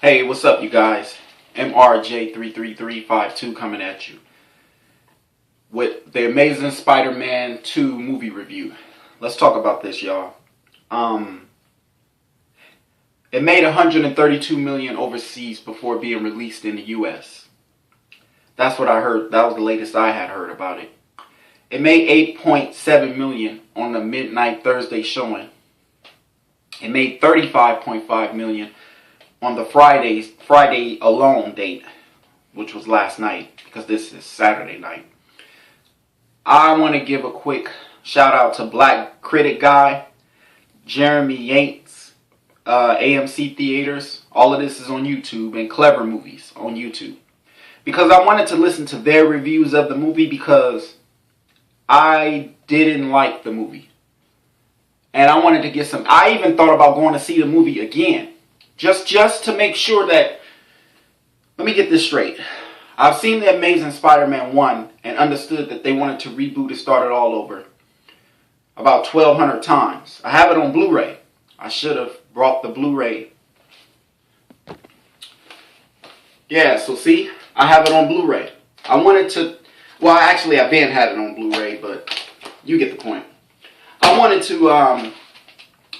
Hey, what's up, you guys? MRJ33352 coming at you with the Amazing Spider-Man 2 movie review. Let's talk about this, y'all. It made $132 million overseas before being released in the US. That's what I heard. That was the latest I had heard about it. It made $8.7 million on the midnight Thursday showing. It made $35.5 million on the Friday alone date, which was last night, because this is Saturday night. I want to give a quick shout out to Black Critic Guy, Jeremy Yates, AMC Theaters. All of this is on YouTube, and Clever Movies on YouTube. Because I wanted to listen to their reviews of the movie, because I didn't like the movie. And I wanted to get some. I even thought about going to see the movie again. Just to make sure that, let me get this straight. I've seen The Amazing Spider-Man 1 and understood that they wanted to reboot and start it all over about 1,200 times. I have it on Blu-ray. I should have brought the Blu-ray. Yeah, so see, I have it on Blu-ray. I wanted to, well, actually I've been had it on Blu-ray, but you get the point. I wanted to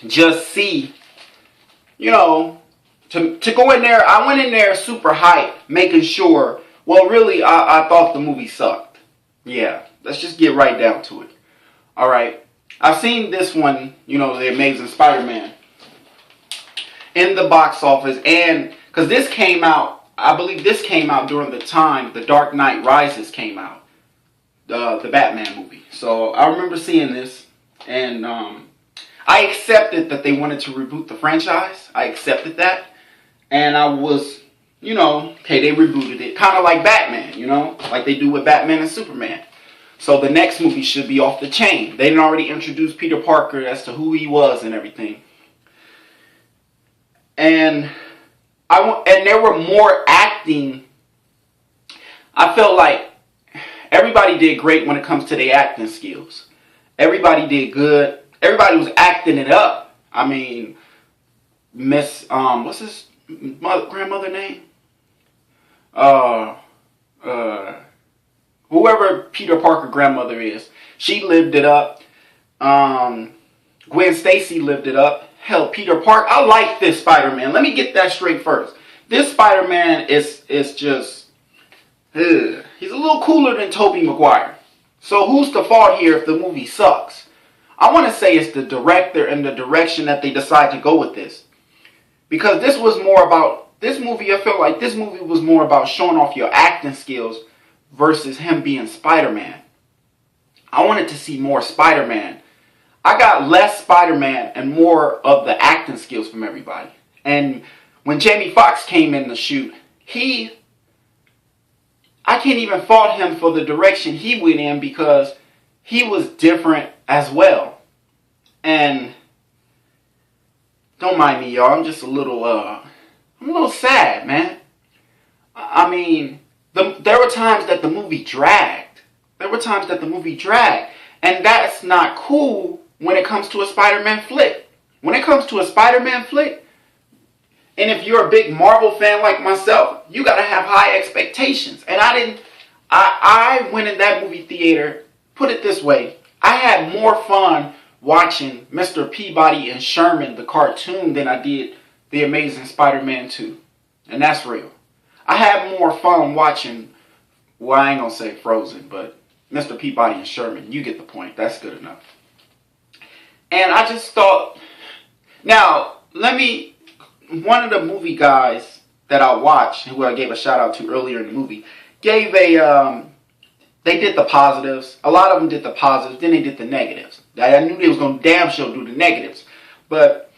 just see, you know, to go in there. I went in there super hyped, making sure, well, really, I thought the movie sucked. Yeah, let's just get right down to it. All right, I've seen this one, you know, The Amazing Spider-Man, in the box office, and because this came out, I believe this came out during the time The Dark Knight Rises came out, the Batman movie. So I remember seeing this, and I accepted that they wanted to reboot the franchise. I accepted that. And I was, you know, okay, they rebooted it. Kind of like Batman, you know, like they do with Batman and Superman. So the next movie should be off the chain. They didn't already introduce Peter Parker as to who he was and everything. And there were more acting. I felt like everybody did great when it comes to their acting skills. Everybody did good. Everybody was acting it up. I mean, Miss, what's his grandmother name? Whoever Peter Parker grandmother is, she lived it up. Gwen Stacy lived it up. Hell, Peter Parker, I like this Spider-Man. Let me get that straight first. This Spider-Man is just, he's a little cooler than Tobey Maguire. So who's the fault here if the movie sucks? I want to say it's the director and the direction that they decide to go with this. Because this was more about, this movie, I felt like this movie was more about showing off your acting skills versus him being Spider-Man. I wanted to see more Spider-Man. I got less Spider-Man and more of the acting skills from everybody. And when Jamie Foxx came in the shoot, I can't even fault him for the direction he went in, because he was different as well. And don't mind me, y'all. I'm just a little, I'm a little sad, man. I mean, there were times that the movie dragged. And that's not cool when it comes to a Spider-Man flick. When it comes to a Spider-Man flick, and if you're a big Marvel fan like myself, you gotta have high expectations. And I went in that movie theater, put it this way, I had more fun watching Mr. Peabody and Sherman, the cartoon, than I did The Amazing Spider-Man 2. And that's real. I had more fun watching, well, I ain't gonna say Frozen, but Mr. Peabody and Sherman. You get the point. That's good enough. And I just thought, now, one of the movie guys that I watched, who I gave a shout out to earlier in the movie, gave they did the positives. A lot of them did the positives, then they did the negatives. I knew they was going to damn sure do the negatives. But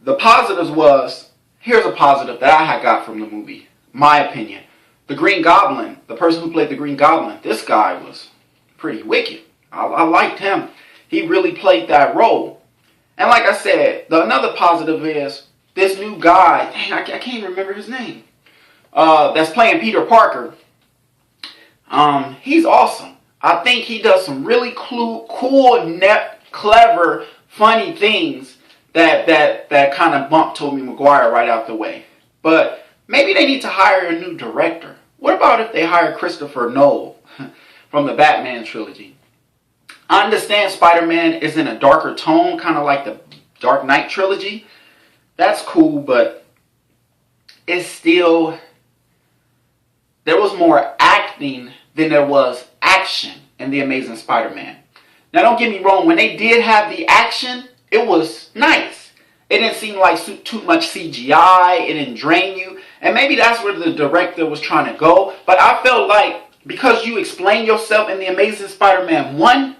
the positives was, here's a positive that I had got from the movie, my opinion. The Green Goblin, the person who played the Green Goblin, this guy was pretty wicked. I liked him. He really played that role. And like I said, another positive is this new guy, dang, I can't remember his name, that's playing Peter Parker. He's awesome. I think he does some really cool, clever, funny things that kind of bumped Tobey Maguire right out the way. But maybe they need to hire a new director. What about if they hire Christopher Nolan from the Batman trilogy? I understand Spider-Man is in a darker tone, kind of like the Dark Knight trilogy. That's cool, but it's still, there was more acting than there was action in The Amazing Spider-Man. Now don't get me wrong, when they did have the action, it was nice. It didn't seem like too much CGI, it didn't drain you, and maybe that's where the director was trying to go, but I felt like because you explained yourself in The Amazing Spider-Man 1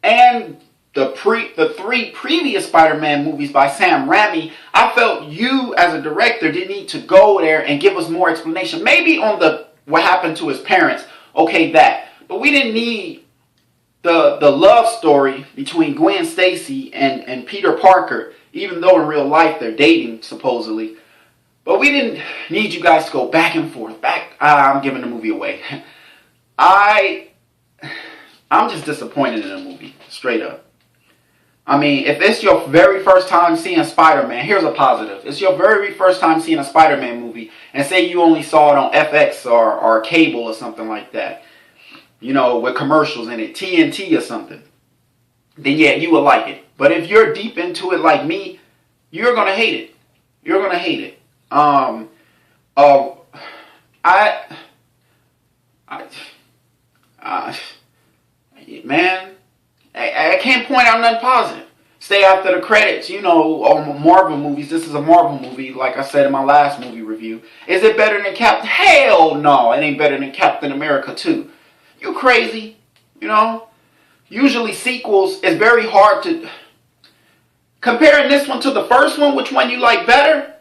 and the three previous Spider-Man movies by Sam Raimi, I felt you as a director didn't need to go there and give us more explanation. Maybe on what happened to his parents, okay, that. But we didn't need the love story between Gwen Stacy and Peter Parker, even though in real life they're dating, supposedly. But we didn't need you guys to go back and forth. I'm giving the movie away. I'm just disappointed in the movie, straight up. I mean, if it's your very first time seeing Spider-Man, here's a positive. It's your very first time seeing a Spider-Man movie, and say you only saw it on FX or cable or something like that, you know, with commercials in it, TNT or something, then yeah, you will like it. But if you're deep into it like me, you're going to hate it. You're going to hate it. Man, I can't point out nothing positive. Stay after the credits, you know, on Marvel movies. This is a Marvel movie, like I said in my last movie review. Is it better than Captain? Hell no, it ain't better than Captain America 2. You crazy, you know? Usually sequels is very hard to... Comparing this one to the first one, which one you like better?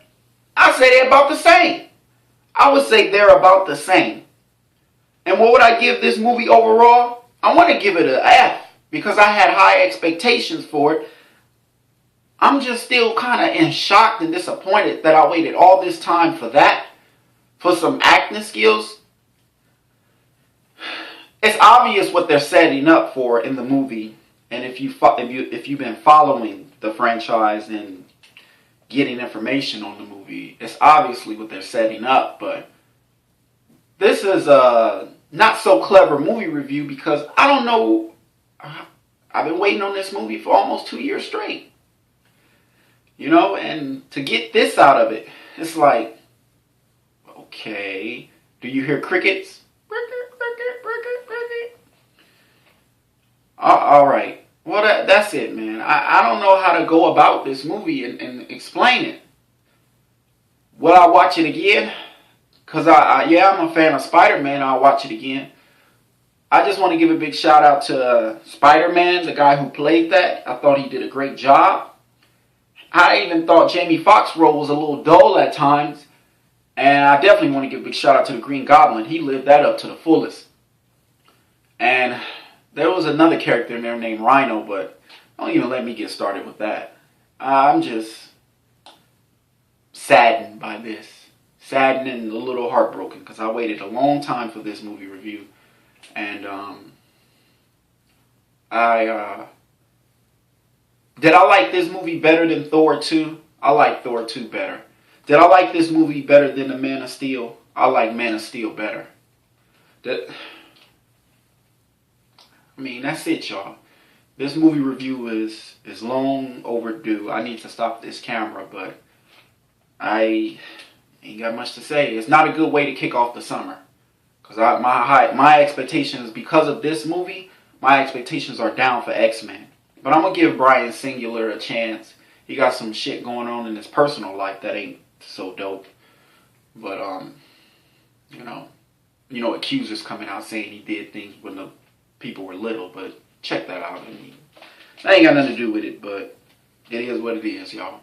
I say they're about the same. I would say they're about the same. And what would I give this movie overall? I want to give it an F because I had high expectations for it. I'm just still kind of in shock and disappointed that I waited all this time for that, for some acting skills. It's obvious what they're setting up for in the movie, and if you've been following the franchise and getting information on the movie, it's obviously what they're setting up. But this is a not so clever movie review because I don't know. I've been waiting on this movie for almost 2 years straight. You know, and to get this out of it, it's like, okay, do you hear crickets? All right. Well, that's it, man. I don't know how to go about this movie and explain it. Will I watch it again? Because, I'm a fan of Spider-Man. I'll watch it again. I just want to give a big shout out to Spider-Man, the guy who played that. I thought he did a great job. I even thought Jamie Foxx's role was a little dull at times. And I definitely want to give a big shout out to the Green Goblin. He lived that up to the fullest. And there was another character in there named Rhino, but don't even let me get started with that. I'm just saddened by this. Saddened and a little heartbroken because I waited a long time for this movie review. And did I like this movie better than Thor 2? I like Thor 2 better. Did I like this movie better than The Man of Steel? I like Man of Steel better. That's it, y'all. This movie review is long overdue. I need to stop this camera, but I ain't got much to say. It's not a good way to kick off the summer. Because my expectations, because of this movie, my expectations are down for X-Men. But I'm going to give Bryan Singer a chance. He got some shit going on in his personal life that ain't so dope. But, accusers coming out saying he did things when the people were little. But check that out. That ain't got nothing to do with it, but it is what it is, y'all.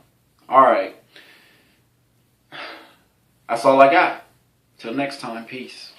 Alright. That's all I got. Till next time, peace.